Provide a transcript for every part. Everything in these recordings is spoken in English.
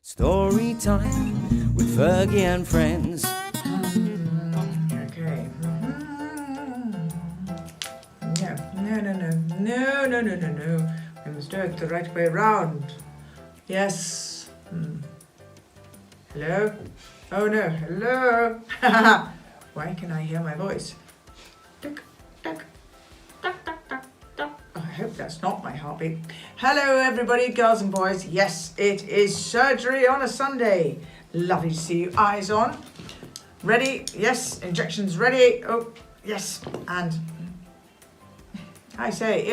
Story time with Fergie and friends. Okay. No. We must do it the right way around. Yes. Hello? Oh no, hello. Why can I hear my voice? Tick, tick, tick, tick, tick, tick. Oh, I hope that's not my heartbeat. Hello everybody, girls and boys. Yes, it is surgery on a Sunday. Lovely to see you. Eyes on. Ready? Yes. Injections ready. Oh, yes. And I say,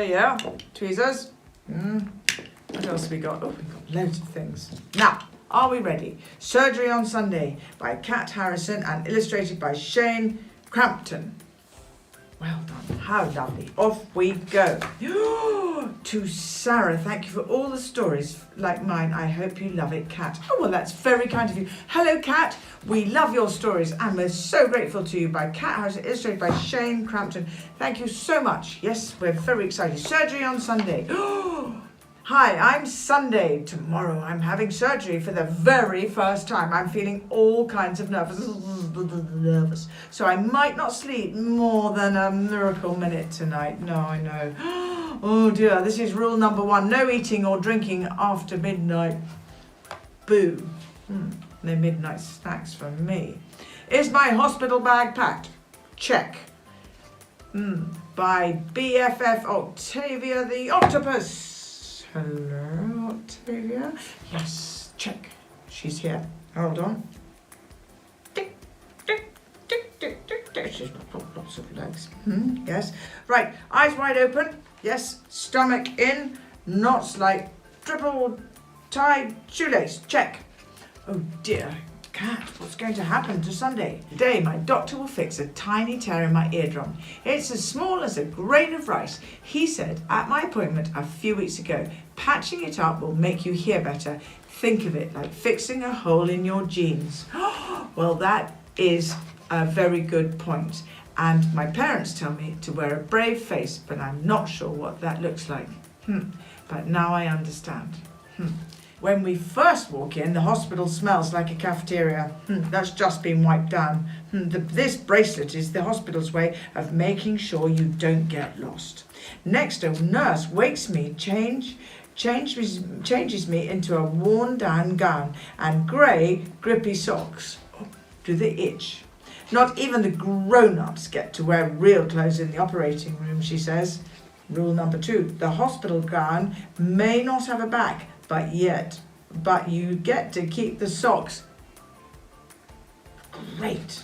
yeah. Tweezers. What else have we got? Oh, we've got loads of things. Now, are we ready? Surgery on Sunday by Kat Harrison and illustrated by Shane Crampton. Well done. How lovely. Off we go. To Sarah, thank you for all the stories like mine. I hope you love it, Kat. Oh, well, that's very kind of you. Hello, Kat. We love your stories and we're so grateful to you by Kat Harrison, illustrated by Shane Crampton. Thank you so much. Yes, we're very excited. Surgery on Sunday. Hi, I'm Sunday. Tomorrow I'm having surgery for the very first time. I'm feeling all kinds of nervous. So I might not sleep more than a miracle minute tonight. No, I know. Oh dear, this is rule number 1. No eating or drinking after midnight. Boo. No midnight snacks for me. Is my hospital bag packed? Check. By BFF Octavia the Octopus. Hello, Octavia. Yes, check. She's here. Hold on. Tick, tick, tick, tick, tick, tick. She's got lots of legs. Yes. Right, eyes wide open. Yes, stomach in. Knots like triple tied shoelace. Check. Oh dear. Kat, what's going to happen to Sunday? Today, my doctor will fix a tiny tear in my eardrum. It's as small as a grain of rice. He said at my appointment a few weeks ago, patching it up will make you hear better. Think of it like fixing a hole in your jeans. Well, that is a very good point. And my parents tell me to wear a brave face, but I'm not sure what that looks like. But now I understand. When we first walk in, the hospital smells like a cafeteria. That's just been wiped down. This bracelet is the hospital's way of making sure you don't get lost. Next, a nurse wakes me, changes me into a worn-down gown and grey, grippy socks. Oh, do they itch? Not even the grown-ups get to wear real clothes in the operating room, she says. Rule number 2, the hospital gown may not have a back, but you get to keep the socks. Great.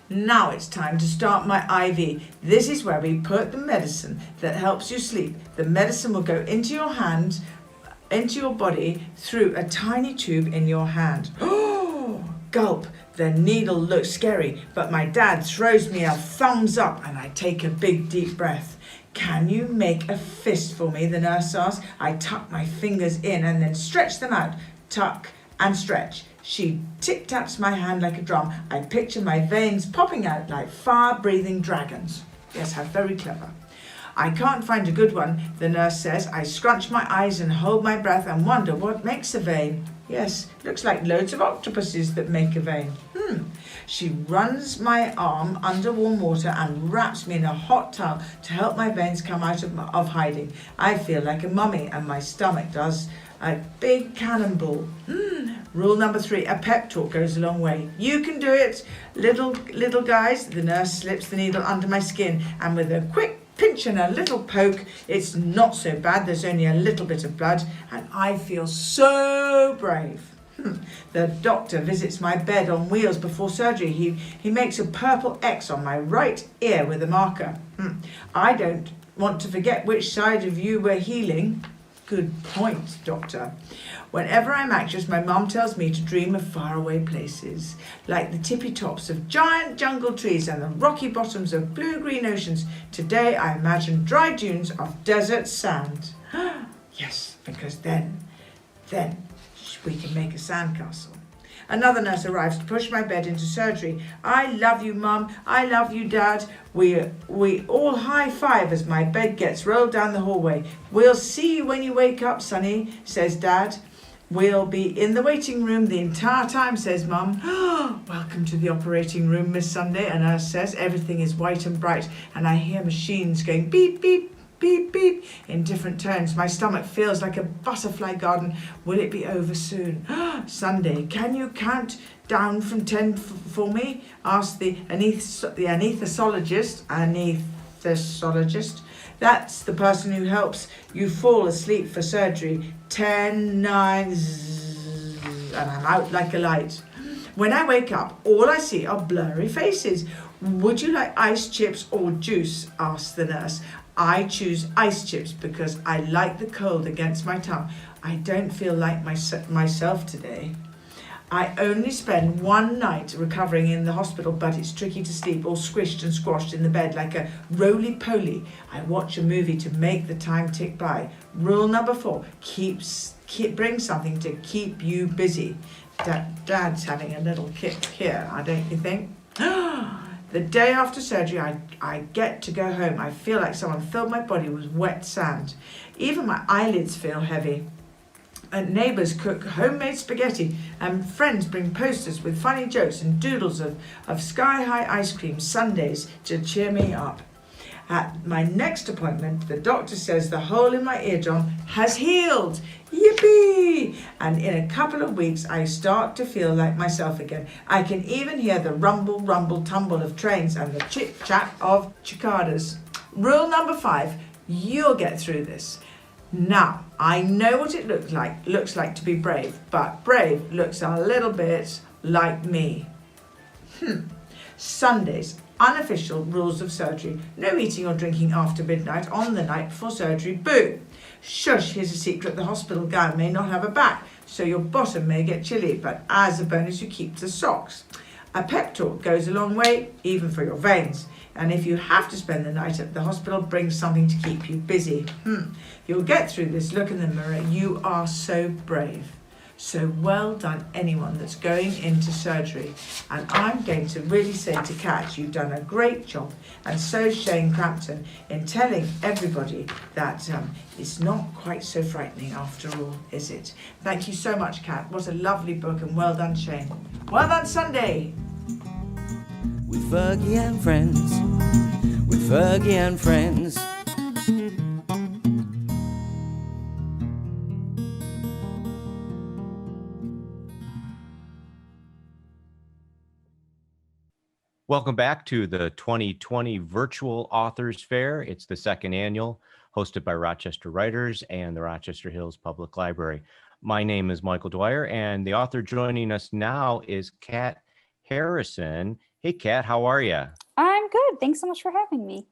Now it's time to start my IV. This is where we put the medicine that helps you sleep. The medicine will go into your hand, into your body, through a tiny tube in your hand. Oh, gulp. The needle looks scary, but my dad throws me a thumbs up and I take a big deep breath. Can you make a fist for me? The nurse asks. I tuck my fingers in and then stretch them out. Tuck and stretch. She tic-taps my hand like a drum. I picture my veins popping out like fire-breathing dragons. Yes, how very clever. I can't find a good one, the nurse says. I scrunch my eyes and hold my breath and wonder what makes a vein. Yes, looks like loads of octopuses that make a vein. She runs my arm under warm water and wraps me in a hot towel to help my veins come out of hiding. I feel like a mummy and my stomach does a big cannonball. Rule number 3, a pep talk goes a long way. You can do it, little guys. The nurse slips the needle under my skin and with a quick pinch and a little poke, it's not so bad. There's only a little bit of blood and I feel so brave. The doctor visits my bed on wheels before surgery. He makes a purple X on my right ear with a marker. I don't want to forget which side of you we're healing. Good point, Doctor. Whenever I'm anxious, my mum tells me to dream of faraway places, like the tippy tops of giant jungle trees and the rocky bottoms of blue-green oceans. Today I imagine dry dunes of desert sand. Yes, because then we can make a sandcastle. Another nurse arrives to push my bed into surgery. I love you, Mum. I love you, Dad. We all high five as my bed gets rolled down the hallway. We'll see you when you wake up, Sonny, says Dad. We'll be in the waiting room the entire time, says Mum. Welcome to the operating room, Miss Sunday, a nurse says. Everything is white and bright, and I hear machines going beep, beep, beep, beep, in different tones. My stomach feels like a butterfly garden. Will it be over soon? Sunday, can you count down from 10 for me? Asked the anesthesiologist. That's the person who helps you fall asleep for surgery. 10, 9, zzz, and I'm out like a light. When I wake up, all I see are blurry faces. Would you like ice chips or juice? Asked the nurse. I choose ice chips because I like the cold against my tongue. I don't feel like myself today. I only spend one night recovering in the hospital, but it's tricky to sleep, all squished and squashed in the bed like a roly-poly. I watch a movie to make the time tick by. Rule number 4, bring something to keep you busy. Dad's having a little kick here, don't you think? The day after surgery, I get to go home. I feel like someone filled my body with wet sand. Even my eyelids feel heavy. And neighbours cook homemade spaghetti, and friends bring posters with funny jokes and doodles of sky-high ice cream Sundays to cheer me up. At my next appointment, the doctor says the hole in my eardrum has healed. Yippee! And in a couple of weeks, I start to feel like myself again. I can even hear the rumble, rumble, tumble of trains and the chit-chat of cicadas. Rule number 5, you'll get through this. Now, I know what it looks like to be brave, but brave looks a little bit like me. Sundays, unofficial rules of surgery. No eating or drinking after midnight on the night before surgery. Boo! Shush, here's a secret. The hospital gown may not have a back, so your bottom may get chilly, but as a bonus you keep the socks. A pep talk goes a long way, even for your veins. And if you have to spend the night at the hospital, bring something to keep you busy. You'll get through this. Look in the mirror. You are so brave. So well done, anyone that's going into surgery. And I'm going to really say to Kat, you've done a great job. And so Shane Crampton in telling everybody that it's not quite so frightening after all, is it? Thank you so much, Kat. What a lovely book, and well done, Shane. Well done, Sunday. With Fergie and friends, with Fergie and friends. Welcome back to the 2020 Virtual Authors Fair. It's the second annual, hosted by Rochester Writers and the Rochester Hills Public Library. My name is Michael Dwyer, and the author joining us now is Kat Harrison. Hey, Kat, how are you? I'm good. Thanks so much for having me.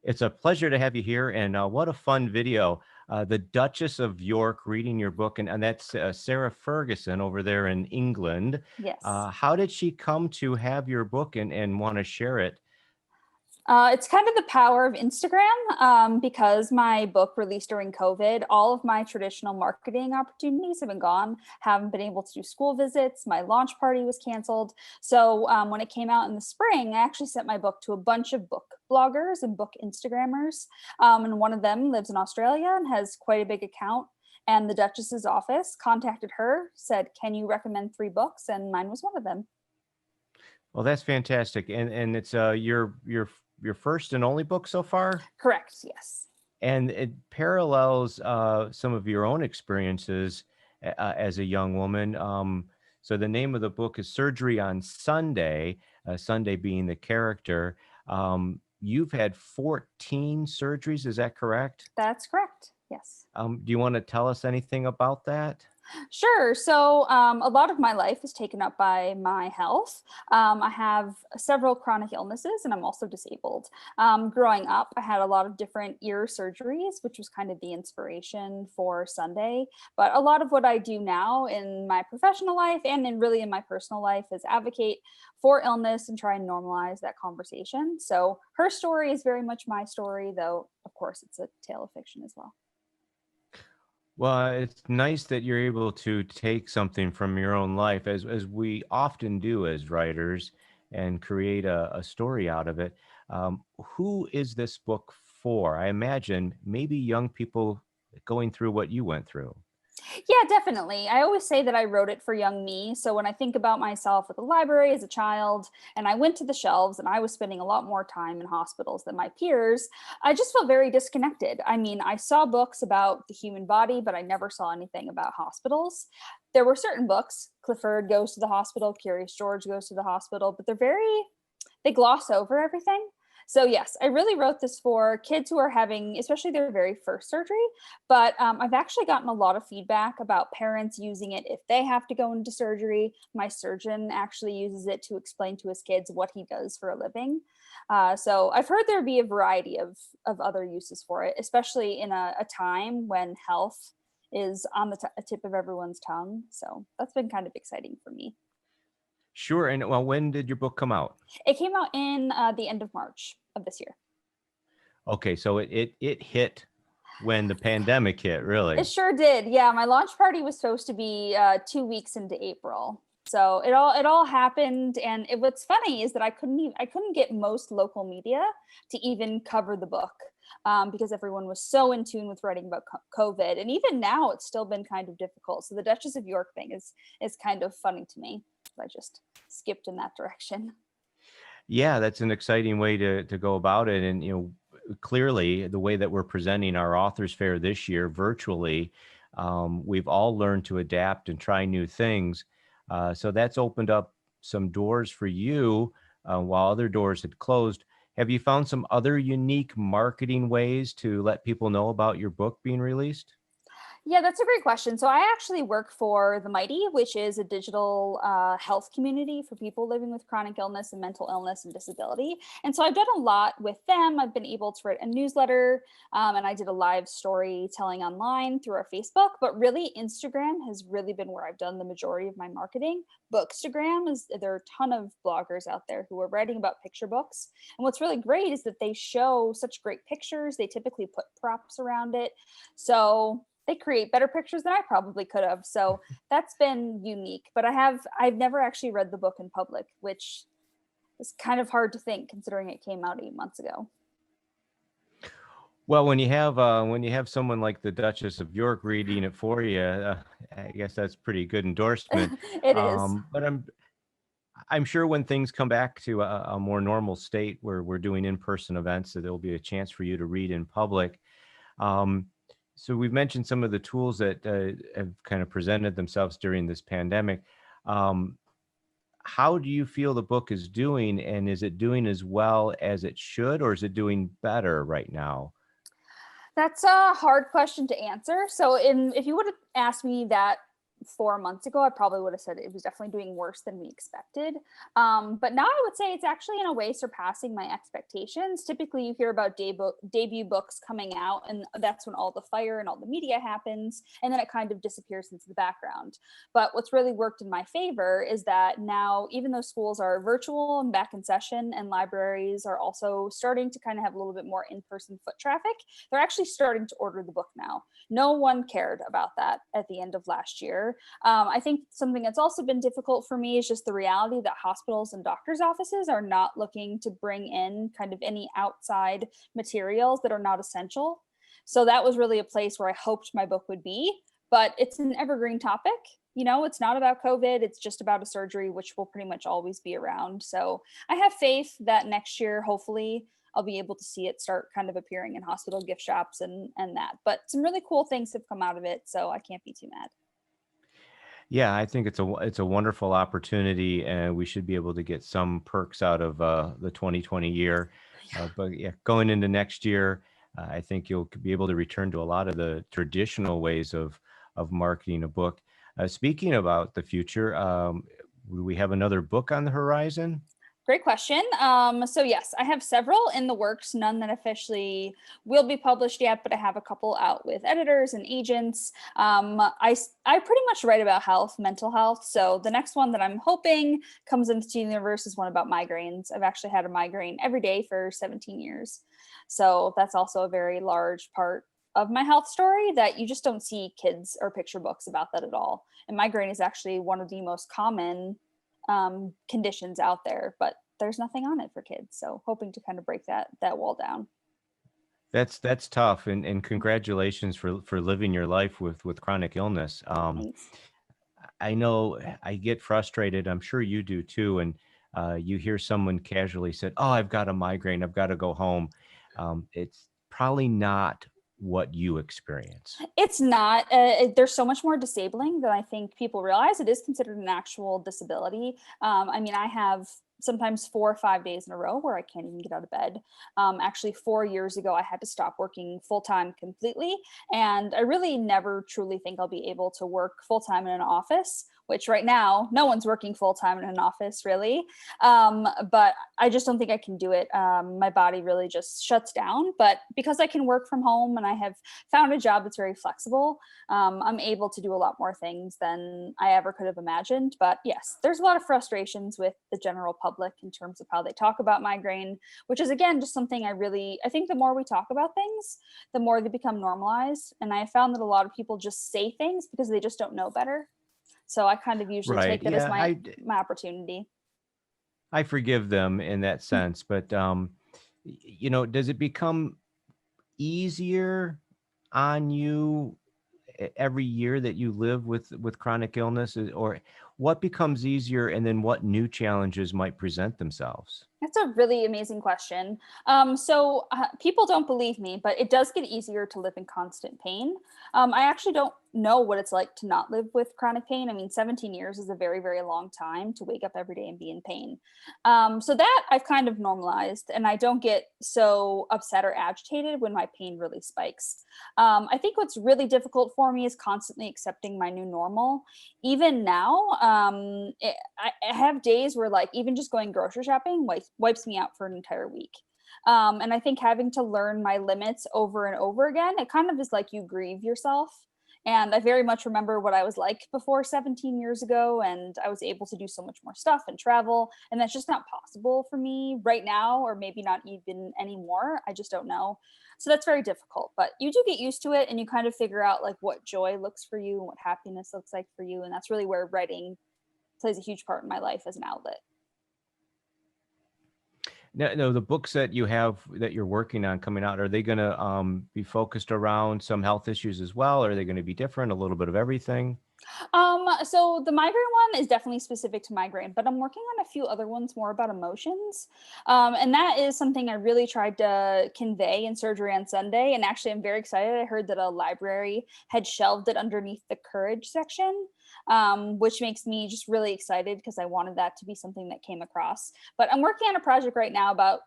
It's a pleasure to have you here, and what a fun video. The Duchess of York reading your book, and that's Sarah Ferguson over there in England. Yes. How did she come to have your book and want to share it? It's kind of the power of Instagram. Because my book released during COVID, all of my traditional marketing opportunities have been gone. Haven't been able to do school visits. My launch party was canceled. So when it came out in the spring, I actually sent my book to a bunch of book bloggers and book Instagrammers. And one of them lives in Australia and has quite a big account. And the Duchess's office contacted her, said, "Can you recommend 3 books?" And mine was one of them. Well, that's fantastic. And it's your first and only book so far? Correct, yes. And it parallels some of your own experiences as a young woman. So the name of the book is Surgery on Sunday, Sunday being the character. You've had 14 surgeries, is that correct? That's correct, yes. Do you want to tell us anything about that? Sure. So a lot of my life is taken up by my health. I have several chronic illnesses and I'm also disabled. Growing up, I had a lot of different ear surgeries, which was kind of the inspiration for Sunday. But a lot of what I do now in my professional life and in my personal life is advocate for illness and try and normalize that conversation. So her story is very much my story, though, of course, it's a tale of fiction as well. Well, it's nice that you're able to take something from your own life, as we often do as writers, and create a story out of it. Who is this book for? I imagine maybe young people going through what you went through. Yeah, definitely. I always say that I wrote it for young me. So when I think about myself at the library as a child, and I went to the shelves and I was spending a lot more time in hospitals than my peers, I just felt very disconnected. I mean, I saw books about the human body, but I never saw anything about hospitals. There were certain books, Clifford Goes to the Hospital, Curious George Goes to the Hospital, but they gloss over everything. So yes, I really wrote this for kids who are having, especially their very first surgery. But I've actually gotten a lot of feedback about parents using it if they have to go into surgery. My surgeon actually uses it to explain to his kids what he does for a living. So I've heard there be a variety of other uses for it, especially in a time when health is on the tip of everyone's tongue. So that's been kind of exciting for me. Sure. And well, when did your book come out? It came out in the end of March of this year. Okay, so it hit when the pandemic hit, really. It sure did. Yeah, my launch party was supposed to be 2 weeks into April. So it all happened, and what's funny is that I couldn't get most local media to even cover the book because everyone was so in tune with writing about COVID, and even now it's still been kind of difficult. So the Duchess of York thing is kind of funny to me. I just skipped in that direction. Yeah, that's an exciting way to go about it. And, clearly the way that we're presenting our authors fair this year virtually, we've all learned to adapt and try new things. So that's opened up some doors for you while other doors had closed. Have you found some other unique marketing ways to let people know about your book being released? Yeah, that's a great question. So I actually work for The Mighty, which is a digital health community for people living with chronic illness and mental illness and disability. And so I've done a lot with them. I've been able to write a newsletter and I did a live storytelling online through our Facebook. But really, Instagram has really been where I've done the majority of my marketing. There are a ton of bloggers out there who are writing about picture books. And what's really great is that they show such great pictures. They typically put props around it. So they create better pictures than I probably could have. So that's been unique, but I've never actually read the book in public, which is kind of hard to think considering it came out 8 months ago. Well, when you have someone like the Duchess of York reading it for you, I guess that's pretty good endorsement. It is. But I'm sure when things come back to a more normal state where we're doing in-person events, so there'll be a chance for you to read in public. So we've mentioned some of the tools that have kind of presented themselves during this pandemic. How do you feel the book is doing, and is it doing as well as it should, or is it doing better right now? That's a hard question to answer. So if you would have asked me that 4 months ago, I probably would have said it was definitely doing worse than we expected. But now I would say it's actually in a way surpassing my expectations. Typically you hear about debut books coming out and that's when all the fire and all the media happens. And then it kind of disappears into the background. But what's really worked in my favor is that now, even though schools are virtual and back in session and libraries are also starting to kind of have a little bit more in-person foot traffic, they're actually starting to order the book now. No one cared about that at the end of last year. I think something that's also been difficult for me is just the reality that hospitals and doctors' offices are not looking to bring in kind of any outside materials that are not essential. So that was really a place where I hoped my book would be, but it's an evergreen topic. It's not about COVID, it's just about a surgery, which will pretty much always be around. So I have faith that next year, hopefully, I'll be able to see it start kind of appearing in hospital gift shops and that. But some really cool things have come out of it, so I can't be too mad. Yeah, I think it's a wonderful opportunity, and we should be able to get some perks out of the 2020 year. But yeah, going into next year, I think you'll be able to return to a lot of the traditional ways of marketing a book. Speaking about the future, do we have another book on the horizon? Great question. So yes, I have several in the works, none that officially will be published yet, but I have a couple out with editors and agents. I pretty much write about health, mental health. So the next one that I'm hoping comes into the universe is one about migraines. I've actually had a migraine every day for 17 years. So that's also a very large part of my health story that you just don't see kids or picture books about that at all. And migraine is actually one of the most common conditions out there, but there's nothing on it for kids. So hoping to kind of break that wall down. That's tough, and congratulations for living your life with chronic illness. Thanks. I know I get frustrated. I'm sure you do too. And you hear someone casually said, "Oh, I've got a migraine. I've got to go home." It's probably not what you experience. It's not. There's so much more disabling than I think people realize. It is considered an actual disability. I mean, I have sometimes 4 or 5 days in a row where I can't even get out of bed. Actually, 4 years ago, I had to stop working full time completely. And I really never truly think I'll be able to work full time in an office, which right now, no one's working full time in an office, really. But I just don't think I can do it. My body really just shuts down. But because I can work from home and I have found a job that's very flexible, I'm able to do a lot more things than I ever could have imagined. But yes, there's a lot of frustrations with the general public in terms of how they talk about migraine, which is again just something I think the more we talk about things, the more they become normalized. And I found that a lot of people just say things because they just don't know better. So I kind of usually Right. take that as Yeah, my opportunity. I forgive them in that sense, but does it become easier on you every year that you live with chronic illness, or what becomes easier, and then what new challenges might present themselves? That's a really amazing question. People don't believe me, but it does get easier to live in constant pain. I actually don't know what it's like to not live with chronic pain. I mean, 17 years is a very, very long time to wake up every day and be in pain. So that I've kind of normalized, and I don't get so upset or agitated when my pain really spikes. I think what's really difficult for me is constantly accepting my new normal. Even now, I have days where like even just going grocery shopping wipes me out for an entire week. And I think having to learn my limits over and over again, it kind of is like you grieve yourself. And I very much remember what I was like before 17 years ago, and I was able to do so much more stuff and travel. And that's just not possible for me right now, or maybe not even anymore. I just don't know. So that's very difficult, but you do get used to it, and you kind of figure out like what joy looks for you and what happiness looks like for you. And that's really where writing plays a huge part in my life as an outlet. No, the books that you have that you're working on coming out, are they going to be focused around some health issues as well? Are they going to be different, a little bit of everything? So the migraine one is definitely specific to migraine, but I'm working on a few other ones more about emotions. And that is something I really tried to convey in Surgery on Sunday. And actually, I'm very excited. I heard that a library had shelved it underneath the courage section, which makes me just really excited because I wanted that to be something that came across. But I'm working on a project right now about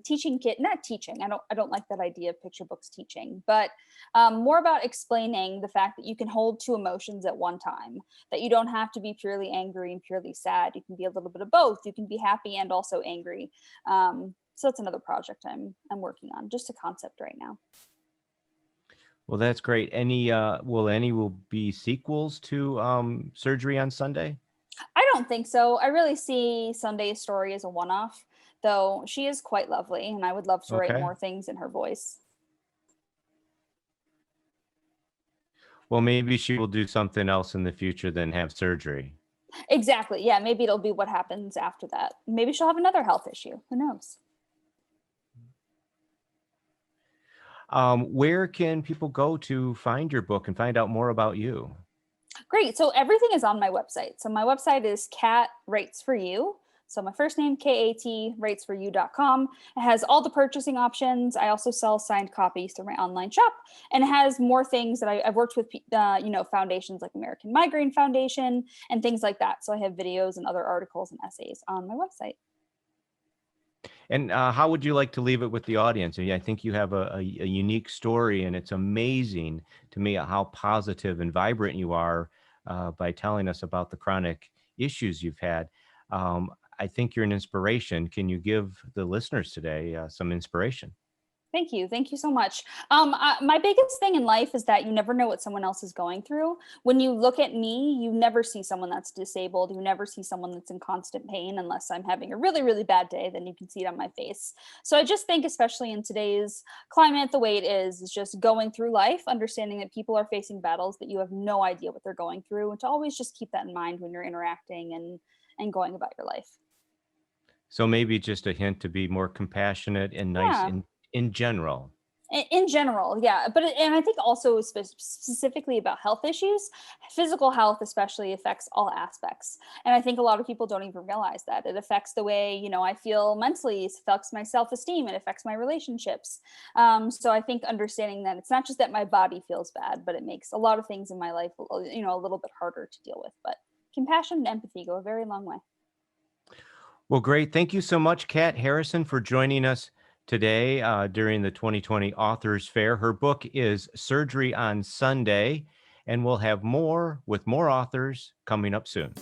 teaching not teaching. I don't like that idea of picture books teaching, but more about explaining the fact that you can hold two emotions at one time, that you don't have to be purely angry and purely sad. You can be a little bit of both. You can be happy and also angry. So that's another project I'm working on, just a concept right now. Well, that's great. Will be sequels to Surgery on Sunday? I don't think so. I really see Sunday's story as a one-off, though she is quite lovely, and I would love to write Okay. more things in her voice. Well, maybe she will do something else in the future than have surgery. Exactly. Yeah, maybe it'll be what happens after that. Maybe she'll have another health issue. Who knows? Where can people go to find your book and find out more about you? Great. So everything is on my website. So my website is Kat Writes For You. So my first name, KAT, writesforyou.com. It has all the purchasing options. I also sell signed copies through my online shop, and it has more things that I've worked with, foundations like American Migraine Foundation and things like that. So I have videos and other articles and essays on my website. And how would you like to leave it with the audience? I think you have a unique story, and it's amazing to me how positive and vibrant you are by telling us about the chronic issues you've had. I think you're an inspiration. Can you give the listeners today some inspiration? Thank you. Thank you so much. My biggest thing in life is that you never know what someone else is going through. When you look at me, you never see someone that's disabled. You never see someone that's in constant pain unless I'm having a really, really bad day, then you can see it on my face. So I just think, especially in today's climate, the way it is just going through life, understanding that people are facing battles that you have no idea what they're going through, and to always just keep that in mind when you're interacting and going about your life. So maybe just a hint to be more compassionate and nice Yeah. in general. In general, yeah, and I think also specifically about health issues, physical health especially affects all aspects, and I think a lot of people don't even realize that it affects the way I feel mentally. It affects my self-esteem. It affects my relationships. So I think understanding that it's not just that my body feels bad, but it makes a lot of things in my life, a little bit harder to deal with. But compassion and empathy go a very long way. Well, great. Thank you so much, Kat Harrison, for joining us today during the 2020 Authors Fair. Her book is Surgery on Sunday, and we'll have more with more authors coming up soon.